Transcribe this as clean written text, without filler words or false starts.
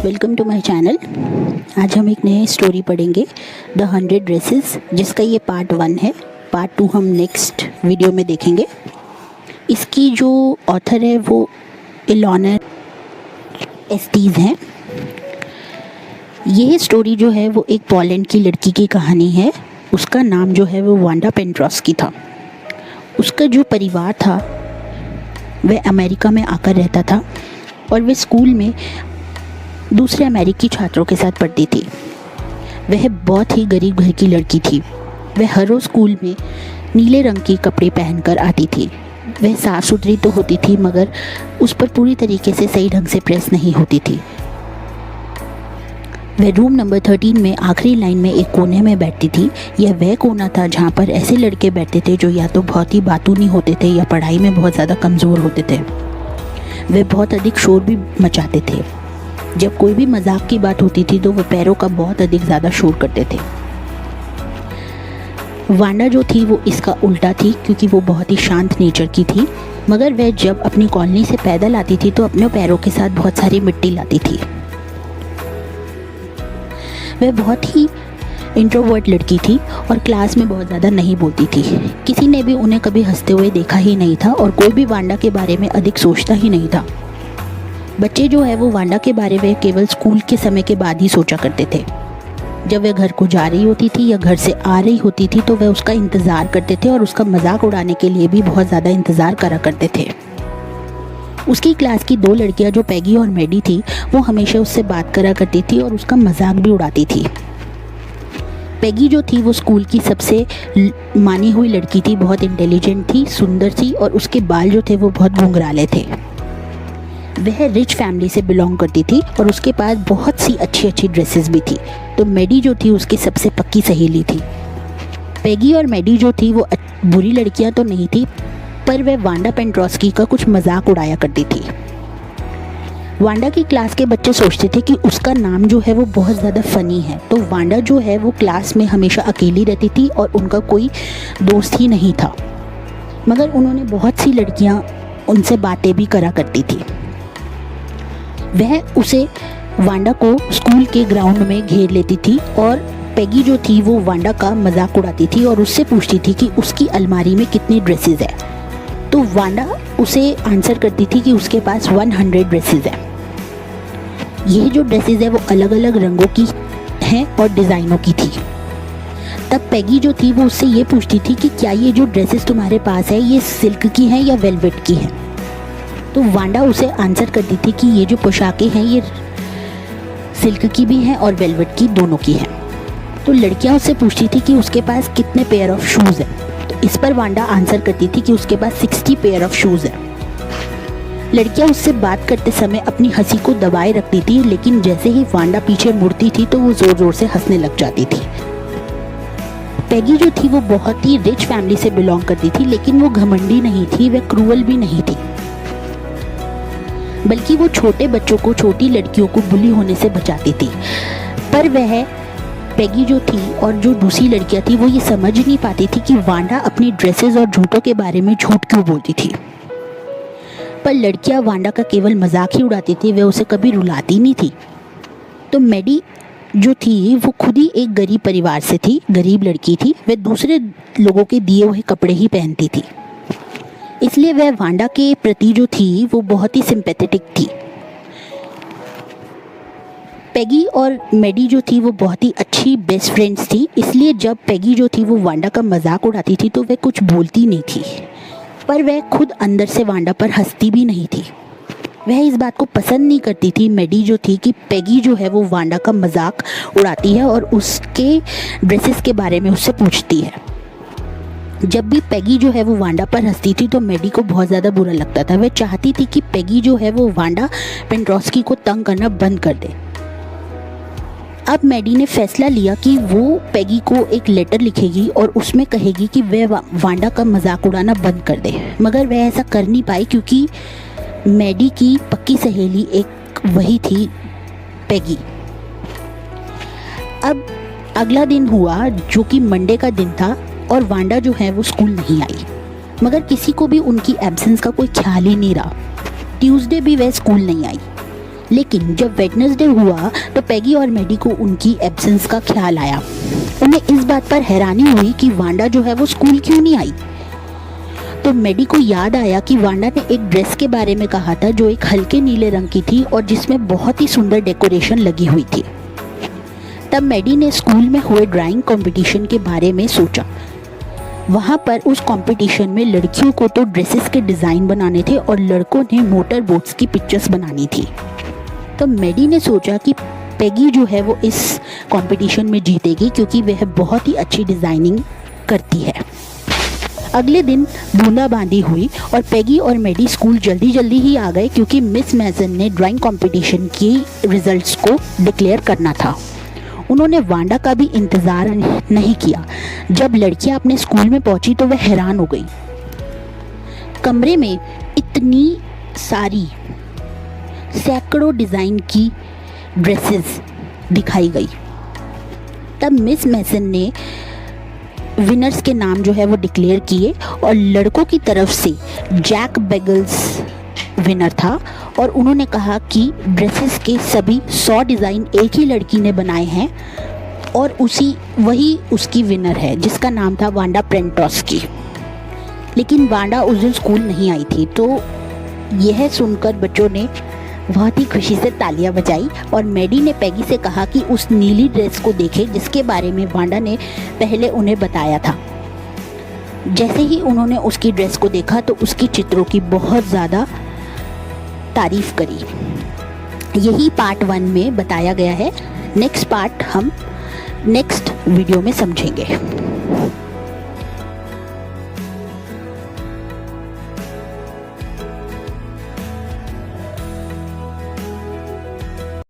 Welcome to my channel. आज हम एक नए स्टोरी पढ़ेंगे, द 100 ड्रेसेस, जिसका ये पार्ट 1 है। पार्ट 2 हम नेक्स्ट वीडियो में देखेंगे। इसकी जो ऑथर है वो इलेनोर एस्टीज हैं। ये स्टोरी जो है वो एक पोलैंड की लड़की की कहानी है। उसका नाम जो है वो वांडा पेंट्रोस्की था। उसका जो परिवार था वह अमेरिका में आकर रहता था और वे स्कूल में दूसरे अमेरिकी छात्रों के साथ पढ़ती थी। वह बहुत ही गरीब घर की लड़की थी। वह हर रोज़ स्कूल में नीले रंग के कपड़े पहनकर आती थी। वह साफ़ सुथरी तो होती थी मगर उस पर पूरी तरीके से सही ढंग से प्रेस नहीं होती थी। वह रूम नंबर 13 में आखिरी लाइन में एक कोने में बैठती थी। यह वह कोना था जहाँ पर ऐसे लड़के बैठते थे जो या तो बहुत ही बातूनी होते थे या पढ़ाई में बहुत ज़्यादा कमज़ोर होते थे। वे बहुत अधिक शोर भी मचाते थे। जब कोई भी मजाक की बात होती थी तो वह पैरों का बहुत अधिक ज़्यादा शोर करते थे। वांडा जो थी वो इसका उल्टा थी, क्योंकि वो बहुत ही शांत नेचर की थी। मगर वह जब अपनी कॉलोनी से पैदल आती थी तो अपने पैरों के साथ बहुत सारी मिट्टी लाती थी। वह बहुत ही इंट्रोवर्ट लड़की थी और क्लास में बहुत ज़्यादा नहीं बोलती थी। किसी ने भी उन्हें कभी हंसते हुए देखा ही नहीं था और कोई भी वांडा के बारे में अधिक सोचता ही नहीं था। बच्चे जो है वो वांडा के बारे में केवल स्कूल के समय के बाद ही सोचा करते थे। जब वह घर को जा रही होती थी या घर से आ रही होती थी तो वह उसका इंतज़ार करते थे और उसका मजाक उड़ाने के लिए भी बहुत ज़्यादा इंतज़ार करा करते थे। उसकी क्लास की 2 लड़कियां जो पैगी और मैडी थी वो हमेशा उससे बात करा करती थी और उसका मजाक भी उड़ाती थी। पैगी जो थी वो स्कूल की सबसे मानी हुई लड़की थी। बहुत इंटेलिजेंट थी, सुंदर थी और उसके बाल जो थे वो बहुत घुंघराले थे। वह रिच फैमिली से बिलोंग करती थी और उसके पास बहुत सी अच्छी अच्छी ड्रेसेस भी थी। तो मैडी जो थी उसकी सबसे पक्की सहेली थी। पैगी और मैडी जो थी वो बुरी लड़कियां तो नहीं थी, पर वह वांडा पेंट्रोस्की का कुछ मजाक उड़ाया करती थी। वांडा की क्लास के बच्चे सोचते थे कि उसका नाम जो है वो बहुत ज़्यादा फ़नी है। तो वांडा जो है वो क्लास में हमेशा अकेली रहती थी और उनका कोई दोस्त ही नहीं था। मगर उन्होंने बहुत सी लड़कियां उनसे बातें भी करा करती थी। वह उसे वांडा को स्कूल के ग्राउंड में घेर लेती थी और पैगी जो थी वो वांडा का मजाक उड़ाती थी और उससे पूछती थी कि उसकी अलमारी में कितनी ड्रेसेस है। तो वांडा उसे आंसर करती थी कि उसके पास 100 ड्रेसेस है। ये जो ड्रेसेस है वो अलग अलग रंगों की हैं और डिज़ाइनों की थी। तब पैगी जो थी वो उससे ये पूछती थी कि क्या ये जो ड्रेसेस तुम्हारे पास है ये सिल्क की हैं या वेलवेट की हैं। तो वांडा उसे आंसर करती थी कि ये जो पोशाकें हैं ये सिल्क की भी हैं और वेलवेट की, दोनों की हैं। तो लड़कियां उससे पूछती थी कि उसके पास कितने पेयर ऑफ शूज़ हैं। तो इस पर वांडा आंसर करती थी कि उसके पास 60 पेयर ऑफ शूज़ हैं। लड़कियां उससे बात करते समय अपनी हंसी को दबाए रखती थी, लेकिन जैसे ही वांडा पीछे मुड़ती थी तो वो ज़ोर ज़ोर से हंसने लग जाती थी। पैगी जो थी वो बहुत ही रिच फैमिली से बिलोंग करती थी, लेकिन वो घमंडी नहीं थी, वह क्रूअल भी नहीं थी, बल्कि वो छोटे बच्चों को, छोटी लड़कियों को बुली होने से बचाती थी। पर वह पैगी जो थी और जो दूसरी लड़कियां थी वो ये समझ नहीं पाती थी कि वांडा अपनी ड्रेसेस और जूतों के बारे में झूठ क्यों बोलती थी। पर लड़कियां वांडा का केवल मजाक ही उड़ाती थी, वह उसे कभी रुलाती नहीं थी। तो मैडी जो थी वो खुद ही एक गरीब परिवार से थी, गरीब लड़की थी। वह दूसरे लोगों के दिए हुए कपड़े ही पहनती थी, इसलिए वह वांडा के प्रति जो थी वो बहुत ही सिंपैथेटिक थी। पैगी और मैडी जो थी वो बहुत ही अच्छी बेस्ट फ्रेंड्स थी, इसलिए जब पैगी जो थी वो वांडा का मजाक उड़ाती थी तो वह कुछ बोलती नहीं थी, पर वह खुद अंदर से वांडा पर हंसती भी नहीं थी। वह इस बात को पसंद नहीं करती थी, मैडी जो थी, कि पैगी जो है वो वांडा का मजाक उड़ाती है और उसके ड्रेसेस के बारे में उससे पूछती है। जब भी पैगी जो है वो वांडा पर हंसती थी तो मैडी को बहुत ज़्यादा बुरा लगता था। वह चाहती थी कि पैगी जो है वो वांडा पेंट्रोस्की को तंग करना बंद कर दे। अब मैडी ने फैसला लिया कि वो पैगी को एक लेटर लिखेगी और उसमें कहेगी कि वह वांडा का मजाक उड़ाना बंद कर दे। मगर वह ऐसा कर नहीं पाई, क्योंकि मैडी की पक्की सहेली एक वही थी, पैगी। अब अगला दिन हुआ जो कि मंडे का दिन था और वांडा जो है वो स्कूल नहीं आई, मगर किसी को भी उनकी एब्सेंस का कोई ख्याल ही नहीं रहा। ट्यूसडे भी वह स्कूल नहीं आई। लेकिन जब वेडनेसडे हुआ तो पैगी और मैडी को उनकी एब्सेंस का ख्याल आया। उन्हें इस बात पर हैरानी हुई कि वांडा जो है वो स्कूल क्यों नहीं आई। तो मैडी को याद आया कि वांडा ने एक ड्रेस के बारे में कहा था जो एक हल्के नीले रंग की थी और जिसमें बहुत ही सुंदर डेकोरेशन लगी हुई थी। तब मैडी ने स्कूल में हुए ड्राइंग कंपटीशन के बारे में सोचा। वहाँ पर उस कंपटीशन में लड़कियों को तो ड्रेसेस के डिज़ाइन बनाने थे और लड़कों ने मोटर बोट्स की पिक्चर्स बनानी थी। तो मैडी ने सोचा कि पैगी जो है वो इस कंपटीशन में जीतेगी क्योंकि वह बहुत ही अच्छी डिज़ाइनिंग करती है। अगले दिन बूंदाबांदी हुई और पैगी और मैडी स्कूल जल्दी जल्दी ही आ गए क्योंकि मिस मैसन ने ड्राइंग कंपटीशन की रिजल्ट्स को डिक्लेयर करना था। उन्होंने वांडा का भी इंतज़ार नहीं किया। जब लड़कियां अपने स्कूल में पहुंची तो वह हैरान हो गई। कमरे में इतनी सारी सैकड़ों डिज़ाइन की ड्रेसेस दिखाई गई। तब मिस मैसन ने विनर्स के नाम जो है वो डिक्लेयर किए और लड़कों की तरफ से जैक बेगल्स विनर था और उन्होंने कहा कि ड्रेसेस के सभी 100 डिज़ाइन एक ही लड़की ने बनाए हैं और वही उसकी विनर है जिसका नाम था वांडा प्रेंटोस्की। लेकिन वांडा उस दिन स्कूल नहीं आई थी। तो यह सुनकर बच्चों ने बहुत ही खुशी से तालियां बजाई और मैडी ने पैगी से कहा कि उस नीली ड्रेस को देखे जिसके बारे में वांडा ने पहले उन्हें बताया था। जैसे ही उन्होंने उसकी ड्रेस को देखा तो उसकी चित्रों की बहुत ज़्यादा तारीफ करी। यही पार्ट 1 में बताया गया है। नेक्स्ट पार्ट हम नेक्स्ट वीडियो में समझेंगे।